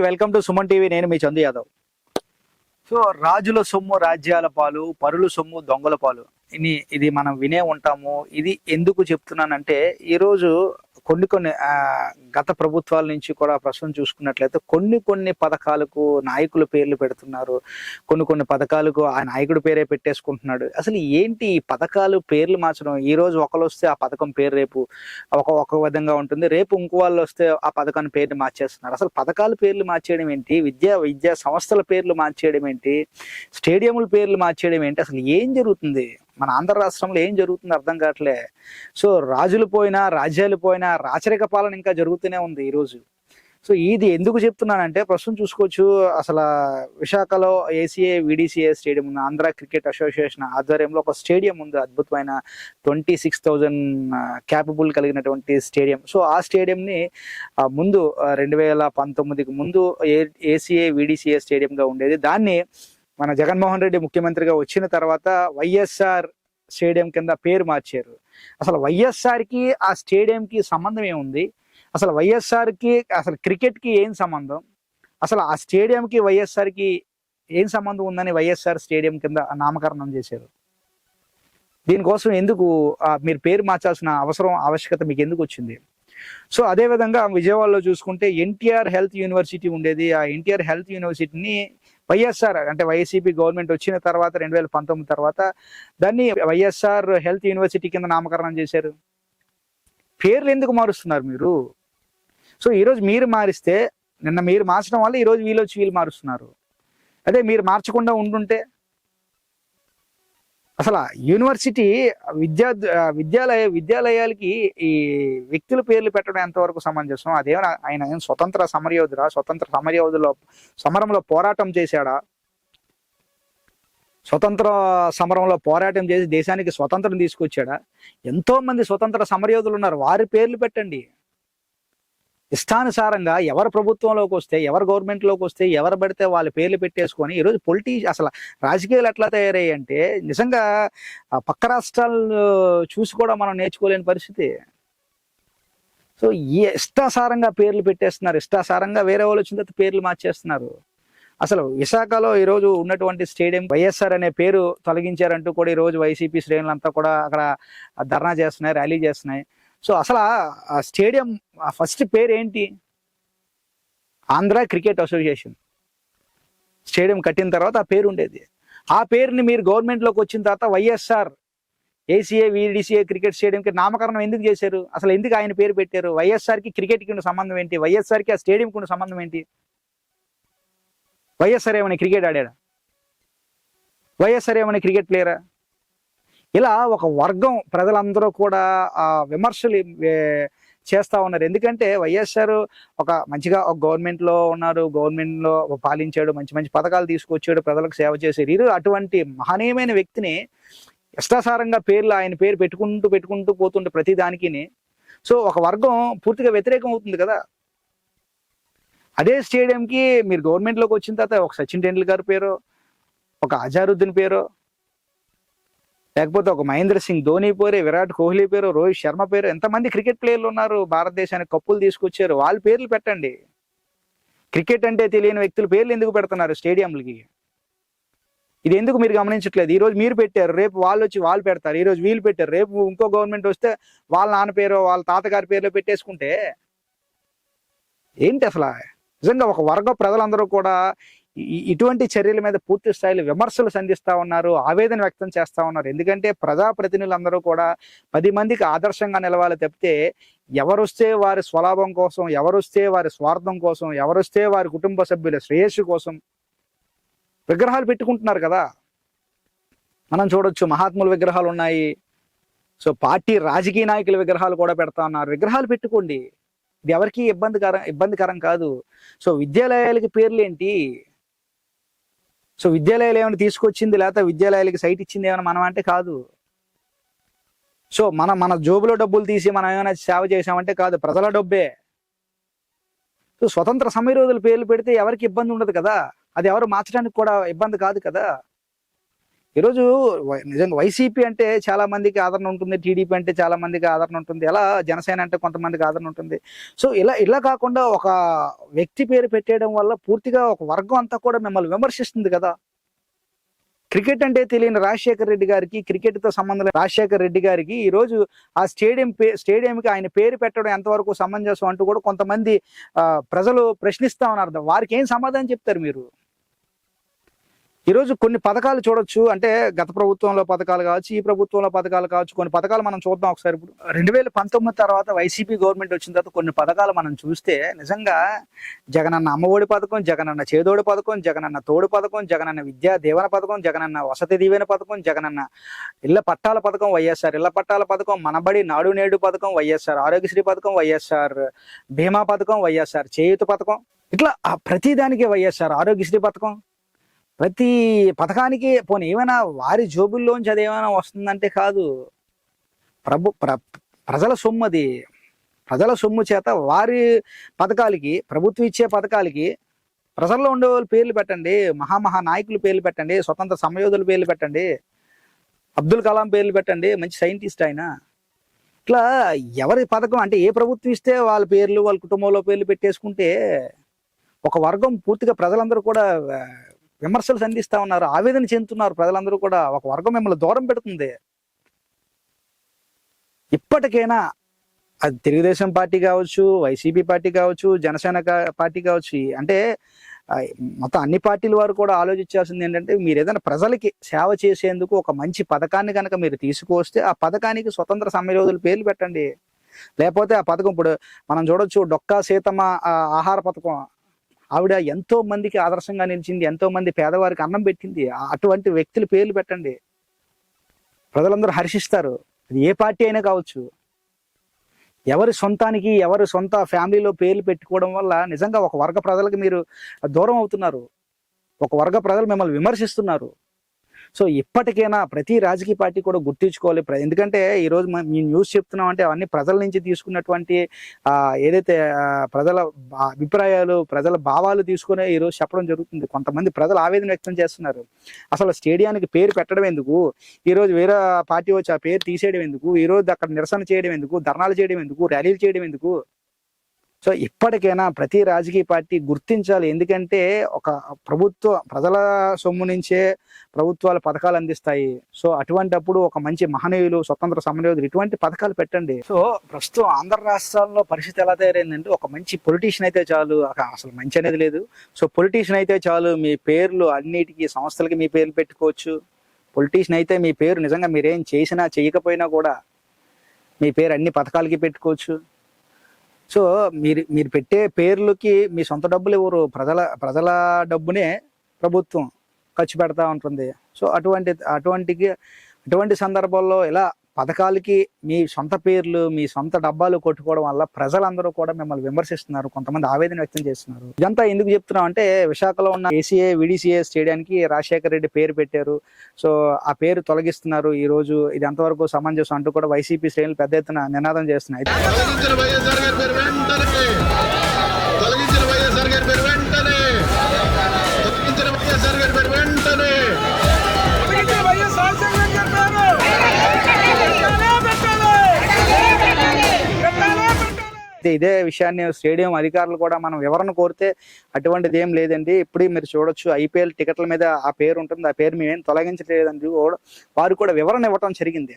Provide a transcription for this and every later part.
Welcome to Suman TV. నేను మీ Chandu Yadav. So రాజుల సొమ్ము రాజ్యాల పాలు, పరుల సొమ్ము దొంగల పాలు. ఇది మనం వినే ఉంటాము. ఇది ఎందుకు చెప్తున్నానంటే ఈరోజు కొన్ని గత ప్రభుత్వాల నుంచి కూడా ప్రస్తుతం చూసుకున్నట్లయితే కొన్ని పథకాలకు నాయకుల పేర్లు పెడుతున్నారు. కొన్ని పథకాలకు ఆ నాయకుడి పేరే పెట్టేసుకుంటున్నాడు. అసలు ఏంటి ఈ పథకాలు పేర్లు మార్చడం? ఈ రోజు ఒకరు వస్తే ఆ పథకం పేరు రేపు ఒక విధంగా ఉంటుంది, రేపు ఇంకో వాళ్ళు వస్తే ఆ పథకాన్ని పేర్లు మార్చేస్తున్నారు. అసలు పథకాల పేర్లు మార్చేయడం ఏంటి, విద్యా సంస్థల పేర్లు మార్చేయడం ఏంటి, స్టేడియంల పేర్లు మార్చేయడం ఏంటి, అసలు ఏం జరుగుతుంది మన ఆంధ్ర రాష్ట్రంలో? ఏం జరుగుతుంది అర్థం కావట్లే. సో రాజులు పోయినా రాజ్యాలు పోయినా రాచరిక పాలన ఇంకా జరుగుతూనే ఉంది ఈరోజు. సో ఇది ఎందుకు చెప్తున్నానంటే ప్రస్తుతం చూసుకోవచ్చు, అసలు విశాఖలో ఏసీఏ విడిసిఏ స్టేడియం ఉంది. ఆంధ్ర క్రికెట్ అసోసియేషన్ ఆధ్వర్యంలో ఒక స్టేడియం ఉంది, అద్భుతమైన 26,000 క్యాపబుల్ కలిగినటువంటి స్టేడియం. సో ఆ స్టేడియంని ముందు 2019కి ముందు ఏసీఏ విడిసిఏ స్టేడియంగా ఉండేది. దాన్ని మన జగన్మోహన్ రెడ్డి ముఖ్యమంత్రిగా వచ్చిన తర్వాత వైఎస్ఆర్ స్టేడియం కింద పేరు మార్చారు. అసలు వైఎస్ఆర్కి ఆ స్టేడియంకి సంబంధం ఏముంది? అసలు వైఎస్ఆర్కి అసలు క్రికెట్కి ఏం సంబంధం? అసలు ఆ స్టేడియంకి వైఎస్ఆర్కి ఏం సంబంధం ఉందని వైఎస్ఆర్ స్టేడియం కింద నామకరణం చేశారు. దీనికోసం ఎందుకు మీరు పేరు మార్చాల్సిన ఆవశ్యకత మీకు ఎందుకు వచ్చింది? సో అదే విధంగా విజయవాడలో చూసుకుంటే ఎన్టీఆర్ హెల్త్ యూనివర్సిటీ ఉండేది. ఆ ఎన్టీఆర్ హెల్త్ యూనివర్సిటీని వైఎస్ఆర్ అంటే వైసీపీ గవర్నమెంట్ వచ్చిన తర్వాత 2019 తర్వాత దాన్ని వైఎస్ఆర్ హెల్త్ యూనివర్సిటీ కింద నామకరణం చేశారు. పేర్లు ఎందుకు మారుస్తున్నారు మీరు? సో ఈరోజు మీరు మారిస్తే, నిన్న మీరు మార్చడం వల్ల ఈరోజు వీళ్ళు మారుస్తున్నారు. అదే మీరు మార్చకుండా అసలు యూనివర్సిటీ విద్యాలయాలకి ఈ వ్యక్తుల పేర్లు పెట్టడం ఎంతవరకు సమంజసం? అదేమైనా ఆయన స్వతంత్ర సమరంలో పోరాటం చేశాడా? స్వతంత్ర సమరంలో పోరాటం చేసి దేశానికి స్వతంత్రం తీసుకొచ్చాడా? ఎంతో మంది స్వతంత్ర సమరయోధులు ఉన్నారు, వారి పేర్లు పెట్టండి. ఇష్టానుసారంగా ఎవరు ప్రభుత్వంలోకి వస్తే, ఎవరు గవర్నమెంట్లోకి వస్తే, ఎవరు పడితే వాళ్ళ పేర్లు పెట్టేసుకొని ఈరోజు అసలు రాజకీయాలు ఎట్లా తయారయ్యాయి అంటే నిజంగా పక్క రాష్ట్రాలు చూసి కూడా మనం నేర్చుకోలేని పరిస్థితి. సో ఇష్టాసారంగా పేర్లు పెట్టేస్తున్నారు, ఇష్టాసారంగా వేరే వాళ్ళు వచ్చిన తర్వాత పేర్లు మార్చేస్తున్నారు. అసలు విశాఖలో ఈరోజు ఉన్నటువంటి స్టేడియం వైఎస్ఆర్ అనే పేరు తొలగించారంటూ కూడా ఈరోజు వైసీపీ శ్రేణులంతా కూడా అక్కడ ధర్నా చేస్తున్నాయి, ర్యాలీ చేస్తున్నాయి. సో అసలు ఆ స్టేడియం ఫస్ట్ పేరు ఏంటి? Andhra cricket association. స్టేడియం కట్టిన తర్వాత ఆ పేరు ఉండేది. ఆ పేరుని మీరు గవర్నమెంట్లోకి వచ్చిన తర్వాత వైఎస్ఆర్ ఏసీఏ విడిసిఏ క్రికెట్ స్టేడియంకి నామకరణం ఎందుకు చేశారు? అసలు ఎందుకు ఆయన పేరు పెట్టారు? వైఎస్ఆర్కి క్రికెట్కి ఉన్న సంబంధం ఏంటి? వైఎస్ఆర్కి ఆ స్టేడియంకి ఉన్న సంబంధం ఏంటి? వైఎస్ఆర్ ఏమైనా క్రికెట్ ఆడాడా? వైఎస్ఆర్ ఏమైనా క్రికెట్ ప్లేయరా? ఇలా ఒక వర్గం ప్రజలందరూ కూడా విమర్శలు చేస్తూ ఉన్నారు. ఎందుకంటే వైఎస్ఆర్ మంచిగా ఒక గవర్నమెంట్లో ఉన్నారు, గవర్నమెంట్లో పాలించాడు, మంచి పథకాలు తీసుకొచ్చాడు, ప్రజలకు సేవ చేశారు. ఇది అటువంటి మహనీయమైన వ్యక్తిని ఇష్టాసారంగా ఆయన పేరు పెట్టుకుంటూ పోతుండే ప్రతి దానికి. సో ఒక వర్గం పూర్తిగా వ్యతిరేకం అవుతుంది కదా. అదే స్టేడియంకి మీరు గవర్నమెంట్లోకి వచ్చిన తర్వాత ఒక సచిన్ టెండూల్కర్ పేరు, ఒక అజారుద్దీన్ పేరు, లేకపోతే ఒక మహేంద్ర సింగ్ ధోని పేరు, విరాట్ కోహ్లీ పేరు, రోహిత్ శర్మ పేరు, ఎంతమంది క్రికెట్ ప్లేయర్లు ఉన్నారు, భారతదేశానికి కప్పులు తీసుకొచ్చారు, వాళ్ళ పేర్లు పెట్టండి. క్రికెట్ అంటే తెలియని వ్యక్తుల పేర్లు ఎందుకు పెడుతున్నారు స్టేడియంలకి? ఇది ఎందుకు మీరు గమనించట్లేదు? ఈరోజు మీరు పెట్టారు, రేపు వాళ్ళు వచ్చి వాళ్ళు పెడతారు. ఈరోజు వీళ్ళు పెట్టారు, రేపు ఇంకో గవర్నమెంట్ వస్తే వాళ్ళ నాన్న పేరు, వాళ్ళ తాతగారి పేర్లు పెట్టేసుకుంటే ఏంటి అసలు? నిజంగా ఒక వర్గ ప్రజలందరూ కూడా ఇటువంటి చర్యల మీద పూర్తి స్థాయిలో విమర్శలు సంధిస్తూ ఉన్నారు, ఆవేదన వ్యక్తం చేస్తూ ఉన్నారు. ఎందుకంటే ప్రజాప్రతినిధులందరూ కూడా 10 మందికి ఆదర్శంగా నిలవాలి తప్పితే ఎవరొస్తే వారి స్వలాభం కోసం, ఎవరొస్తే వారి స్వార్థం కోసం, ఎవరొస్తే వారి కుటుంబ సభ్యుల శ్రేయస్సు కోసం విగ్రహాలు పెట్టుకుంటున్నారు కదా. మనం చూడొచ్చు, మహాత్ముల విగ్రహాలు ఉన్నాయి. సో పార్టీ రాజకీయ నాయకుల విగ్రహాలు కూడా పెడతా ఉన్నారు. విగ్రహాలు పెట్టుకోండి, ఇది ఎవరికి ఇబ్బందికరం కాదు. సో విద్యాలయాలకి పేర్లు ఏంటి? సో విద్యాలయాలు ఏమైనా తీసుకొచ్చింది, లేకపోతే విద్యాలయాలకి సైట్ ఇచ్చింది ఏమైనా మనం అంటే కాదు. సో మన జోబులో డబ్బులు తీసి మనం ఏమైనా సేవ చేసామంటే కాదు, ప్రజల డబ్బే. సో స్వతంత్ర సమరయోధుల పేర్లు పెడితే ఎవరికి ఇబ్బంది ఉండదు కదా, అది ఎవరు మార్చడానికి కూడా ఇబ్బంది కాదు కదా. ఈరోజు నిజంగా వైసీపీ అంటే చాలా మందికి ఆదరణ ఉంటుంది, టీడీపీ అంటే చాలా మందికి ఆదరణ ఉంటుంది, ఎలా జనసేన అంటే కొంతమందికి ఆదరణ ఉంటుంది. సో ఇలా కాకుండా ఒక వ్యక్తి పేరు పెట్టేయడం వల్ల పూర్తిగా ఒక వర్గం అంతా కూడా మిమ్మల్ని విమర్శిస్తుంది కదా. క్రికెట్ అంటే తెలియని రాజశేఖర్ రెడ్డి గారికి, క్రికెట్ తో సంబంధం లేని రాజశేఖర్ రెడ్డి గారికి ఈ రోజు ఆ స్టేడియంకి ఆయన పేరు పెట్టడం ఎంతవరకు సమంజసం అంటూ కూడా కొంతమంది ప్రజలు ప్రశ్నిస్తా ఉన్నారు. వారికి ఏం సమాధానం చెప్తారు మీరు? ఈరోజు కొన్ని పథకాలు చూడొచ్చు, అంటే గత ప్రభుత్వంలో పథకాలు కావచ్చు, ఈ ప్రభుత్వంలో పథకాలు కావచ్చు, కొన్ని పథకాలు మనం చూద్దాం ఒకసారి. ఇప్పుడు 2019 తర్వాత వైసీపీ గవర్నమెంట్ వచ్చిన తర్వాత కొన్ని పథకాలు మనం చూస్తే నిజంగా జగనన్న అమ్మఒడి పథకం, జగనన్న చేదోడు పథకం, జగనన్న తోడు పథకం, జగనన్న విద్యా దీవెన పథకం, జగనన్న వసతి దీవెన పథకం, జగనన్న ఇళ్ల పట్టాల పథకం, వైఎస్ఆర్ ఇళ్ల పట్టాల పథకం, మనబడి నాడు నేడు పథకం, వైఎస్ఆర్ ఆరోగ్యశ్రీ పథకం, వైఎస్ఆర్ బీమా పథకం, వైఎస్ఆర్ చేయూత పథకం, ఇట్లా ప్రతి దానికి వైఎస్ఆర్ ఆరోగ్యశ్రీ పథకం, ప్రతి పథకానికి పోనీ ఏమైనా వారి జోబుల్లోంచి అదేమైనా వస్తుందంటే కాదు. ప్రజల సొమ్ము అది. ప్రజల సొమ్ము చేత వారి పథకాలకి, ప్రభుత్వం ఇచ్చే పథకాలకి ప్రజల్లో ఉండే వాళ్ళ పేర్లు పెట్టండి, మహా నాయకుల పేర్లు పెట్టండి, స్వతంత్ర సమయోధుల పేర్లు పెట్టండి, అబ్దుల్ కలాం పేర్లు పెట్టండి, మంచి సైంటిస్ట్ ఆయన. ఇట్లా ఎవరి పథకం అంటే ఏ ప్రభుత్వం ఇస్తే వాళ్ళ పేర్లు, వాళ్ళ కుటుంబంలో పేర్లు పెట్టేసుకుంటే ఒక వర్గం పూర్తిగా ప్రజలందరూ కూడా విమర్శలు సంధిస్తా ఉన్నారు, ఆవేదన చెందుతున్నారు ప్రజలందరూ కూడా. ఒక వర్గం మిమ్మల్ని దూరం పెడుతుంది. ఇప్పటికైనా అది తెలుగుదేశం పార్టీ కావచ్చు, వైసీపీ పార్టీ కావచ్చు, జనసేన పార్టీ కావచ్చు, అంటే మొత్తం అన్ని పార్టీల వారు కూడా ఆలోచించాల్సింది ఏంటంటే, మీరు ఏదైనా ప్రజలకి సేవ చేసేందుకు ఒక మంచి పథకాన్ని కనుక మీరు తీసుకొస్తే ఆ పథకానికి స్వతంత్ర సమరయోధుల పేర్లు పెట్టండి. లేకపోతే ఆ పథకం ఇప్పుడు మనం చూడొచ్చు, డొక్కా సీతమ్మ ఆహార పథకం, ఆవిడ ఎంతో మందికి ఆదర్శంగా నిలిచింది, ఎంతో మంది పేదవారికి అన్నం పెట్టింది. అటువంటి వ్యక్తుల పేర్లు పెట్టండి, ప్రజలందరూ హర్షిస్తారు. అది ఏ పార్టీ అయినా కావచ్చు. ఎవరి సొంతానికి, ఎవరి సొంత ఫ్యామిలీలో పేర్లు పెట్టుకోవడం వల్ల నిజంగా ఒక వర్గ ప్రజలకు మీరు దూరం అవుతున్నారు, ఒక వర్గ ప్రజలు మిమ్మల్ని విమర్శిస్తున్నారు. సో ఇప్పటికైనా ప్రతి రాజకీయ పార్టీ కూడా గుర్తించుకోవాలి. ఎందుకంటే ఈరోజు మీ న్యూస్ చెప్తున్నాం అంటే అవన్నీ ప్రజల నుంచి తీసుకున్నటువంటి ఏదైతే ప్రజల అభిప్రాయాలు, ప్రజల భావాలు తీసుకునే ఈరోజు చెప్పడం జరుగుతుంది. కొంతమంది ప్రజలు ఆవేదన వ్యక్తం చేస్తున్నారు. అసలు స్టేడియానికి పేరు పెట్టడం ఎందుకు, ఈరోజు వేరే పార్టీ వచ్చి ఆ పేరు తీసేయడం ఎందుకు, ఈరోజు అక్కడ నిరసన చేయడం ఎందుకు, ధర్నాలు చేయడం ఎందుకు, ర్యాలీలు చేయడం ఎందుకు? సో ఇప్పటికైనా ప్రతి రాజకీయ పార్టీ గుర్తించాలి. ఎందుకంటే ఒక ప్రజల సొమ్ము నుంచే ప్రభుత్వాలు పథకాలు అందిస్తాయి. సో అటువంటిప్పుడు ఒక మంచి మహనీయులు, స్వతంత్ర సమరయోధులు ఇటువంటి పథకాలు పెట్టండి. సో ప్రస్తుతం ఆంధ్ర రాష్ట్రాల్లో పరిస్థితి ఎలా తయారైందంటే, ఒక మంచి పొలిటీషియన్ అయితే చాలు, అసలు మంచి అనేది లేదు. సో పొలిటీషియన్ అయితే చాలు, మీ పేర్లు అన్నిటికీ, సంస్థలకి మీ పేర్లు పెట్టుకోవచ్చు. పొలిటీషియన్ అయితే మీ పేరు నిజంగా మీరేం చేసినా చేయకపోయినా కూడా మీ పేరు అన్ని పథకాలకి పెట్టుకోవచ్చు. సో మీరు పెట్టే పేర్లకి మీ సొంత డబ్బులు ఎవరు, ప్రజల డబ్బునే ప్రభుత్వం ఖర్చు పెడతా ఉంటుంది. సో అటువంటి సందర్భాల్లో ఇలా పథకాలకి మీ సొంత పేర్లు, మీ సొంత డబ్బాలు కొట్టుకోవడం వల్ల ప్రజలందరూ కూడా మిమ్మల్ని విమర్శిస్తున్నారు, కొంతమంది ఆవేదన వ్యక్తం చేస్తున్నారు. ఇదంతా ఎందుకు చెప్తున్నాం అంటే, విశాఖలో ఉన్న విడిసిఏ స్టేడియానికి రాజశేఖర్ రెడ్డి పేరు పెట్టారు. సో ఆ పేరు తొలగిస్తున్నారు. ఈ రోజు ఇది ఎంతవరకు సమంజసం అంటూ కూడా వైసీపీ శ్రేణులు పెద్ద ఎత్తున నినాదం చేస్తున్నాయి. ఇదే విషయాన్ని స్టేడియం అధికారులు కూడా మనం వివరణ కోరితే అటువంటిది ఏం లేదండి, ఇప్పుడు మీరు చూడొచ్చు IPL టికెట్ల మీద ఆ పేరు ఉంటుంది, ఆ పేరు మేమేం తొలగించలేదండి వారు కూడా వివరణ ఇవ్వటం జరిగింది.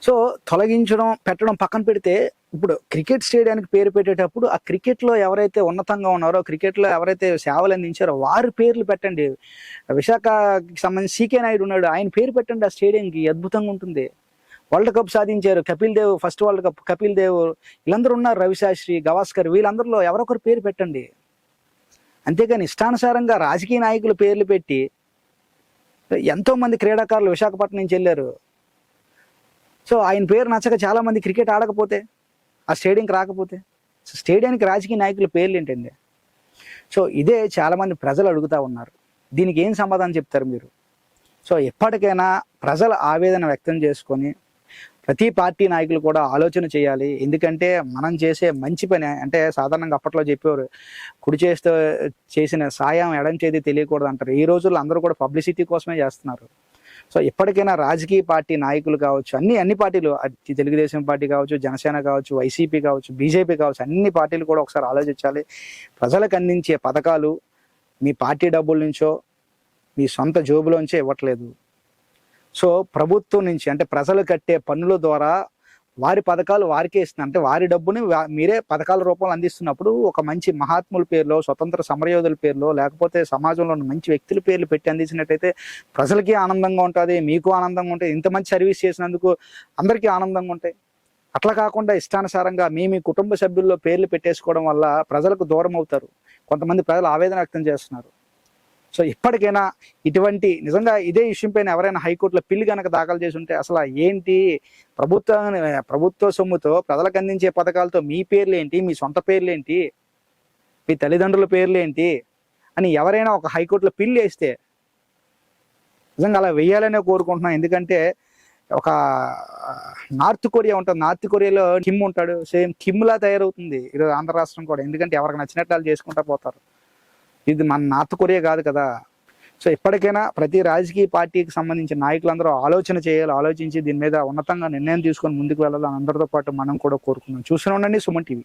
సో తొలగించడం పెట్టడం పక్కన పెడితే, ఇప్పుడు క్రికెట్ స్టేడియానికి పేరు పెట్టేటప్పుడు ఆ క్రికెట్లో ఎవరైతే ఉన్నతంగా ఉన్నారో, క్రికెట్లో ఎవరైతే సేవలు అందించారో వారి పేర్లు పెట్టండి. విశాఖకి సంబంధించి CK నాయుడు ఉన్నాడు, ఆయన పేరు పెట్టండి ఆ స్టేడియంకి, అద్భుతంగా ఉంటుంది. వరల్డ్ కప్ సాధించారు Kapil Dev, first world cup Kapil Dev, వీళ్ళందరూ ఉన్నారు, రవిశాస్త్రి, గవాస్కర్, వీళ్ళందరిలో ఎవరొకరు పేరు పెట్టండి. అంతేగాని ఇష్టానుసారంగా రాజకీయ నాయకుల పేర్లు పెట్టి, ఎంతో మంది క్రీడాకారులు విశాఖపట్నం నుంచి వెళ్ళారు. సో ఆయన పేరు నచ్చక చాలా మంది క్రికెట్ ఆడకపోతే, ఆ స్టేడియంకి రాకపోతే, స్టేడియానికి రాజకీయ నాయకుల పేర్లు ఏంటండి? సో ఇదే చాలా మంది ప్రజలు అడుగుతా ఉన్నారు. దీనికి ఏం సమాధానం చెప్తారు మీరు? సో ఎప్పటికైనా ప్రజల ఆవేదన వ్యక్తం చేసుకొని ప్రతి పార్టీ నాయకులు కూడా ఆలోచన చేయాలి. ఎందుకంటే మనం చేసే మంచి పని, అంటే సాధారణంగా అప్పట్లో చెప్పేవారు, కుడి చేసిన సాయం ఎడం చేతి తెలియకూడదు అంటారు. ఈ రోజుల్లో అందరూ కూడా పబ్లిసిటీ కోసమే చేస్తున్నారు. సో ఎప్పటికైనా రాజకీయ పార్టీ నాయకులు కావచ్చు, అన్ని పార్టీలు, తెలుగుదేశం పార్టీ కావచ్చు, జనసేన కావచ్చు, వైసీపీ కావచ్చు, బీజేపీ కావచ్చు, అన్ని పార్టీలు కూడా ఒకసారి ఆలోచించాలి. ప్రజలకు అందించే పథకాలు మీ పార్టీ డబ్బుల నుంచో మీ సొంత జోబులోంచే ఇవ్వట్లేదు. సో ప్రభుత్వం నుంచి అంటే ప్రజలు కట్టే పన్నుల ద్వారా వారి పథకాలు వారికే ఇస్తున్నారు. అంటే వారి డబ్బుని మీరే పథకాల రూపంలో అందిస్తున్నప్పుడు ఒక మంచి మహాత్ముల పేరులో, స్వతంత్ర సమరయోధుల పేరులో, లేకపోతే సమాజంలో ఉన్న మంచి వ్యక్తుల పేర్లు పెట్టి అందించినట్టయితే ప్రజలకి ఆనందంగా ఉంటుంది, మీకు ఆనందంగా ఉంటుంది. ఇంత మంచి సర్వీస్ చేసినందుకు అందరికీ ఆనందంగా ఉంటాయి. అట్లా కాకుండా ఇష్టానుసారంగా మీ కుటుంబ సభ్యుల్లో పేర్లు పెట్టేసుకోవడం వల్ల ప్రజలకు దూరం అవుతారు. కొంతమంది ప్రజలు ఆవేదన వ్యక్తం చేస్తున్నారు. సో ఇప్పటికైనా ఇటువంటి నిజంగా ఇదే విషయం పైన ఎవరైనా హైకోర్టులో పిల్లి కనుక దాఖలు చేసి ఉంటే అసలు ఏంటి, ప్రభుత్వ సొమ్ముతో ప్రజలకు అందించే పథకాలతో మీ పేర్లు ఏంటి, మీ సొంత పేర్లు ఏంటి, మీ తల్లిదండ్రుల పేర్లు ఏంటి అని ఎవరైనా ఒక హైకోర్టులో పిల్లి వేస్తే నిజంగా అలా వేయాలనే కోరుకుంటున్నాను. ఎందుకంటే ఒక నార్త్ కొరియా ఉంటుంది, నార్త్ కొరియాలో కిమ్ ఉంటాడు, సేమ్ కిమ్లా తయారవుతుంది ఈరోజు ఆంధ్ర రాష్ట్రం కూడా. ఎందుకంటే ఎవరికి నచ్చినట్టు వాళ్ళు చేసుకుంటా పోతారు. ఇది మన నార్త్ కొరియా కాదు కదా. సో ఎప్పటికైనా ప్రతి రాజకీయ పార్టీకి సంబంధించిన నాయకులందరూ ఆలోచన చేయాలి, ఆలోచించి దీని మీద ఉన్నతంగా నిర్ణయం తీసుకొని ముందుకు వెళ్ళాలని అందరితో పాటు మనం కూడా కోరుకున్నాం. చూస్తూనే ఉండండి సుమన్ టీవీ.